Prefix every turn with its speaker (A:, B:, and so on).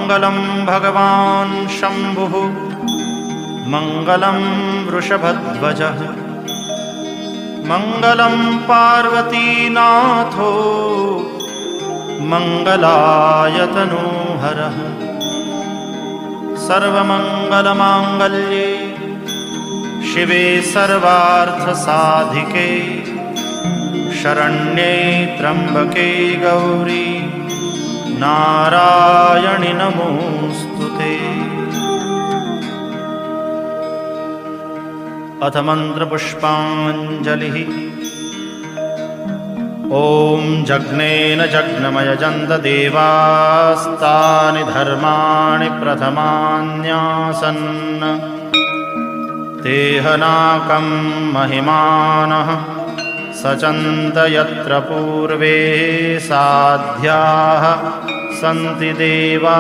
A: मङ्गलं भगवान् शम्भुः मङ्गलं वृषभध्वजः मङ्गलं पार्वतीनाथो मङ्गलायतनोहरः सर्वमङ्गलमाङ्गल्ये शिवे सर्वार्थसाधिके शरण्ये त्र्यम्बके गौरी नारायणि नमोऽस्तुते। अथ मन्त्रपुष्पाञ्जलिः। ॐ जग्नेन जग्नमयजन्त देवास्तानि धर्माणि प्रथमान्यासन् तेहनाकं महिमानः सचन्त यत्र पूर्वे साध्याः सन्ति देवा।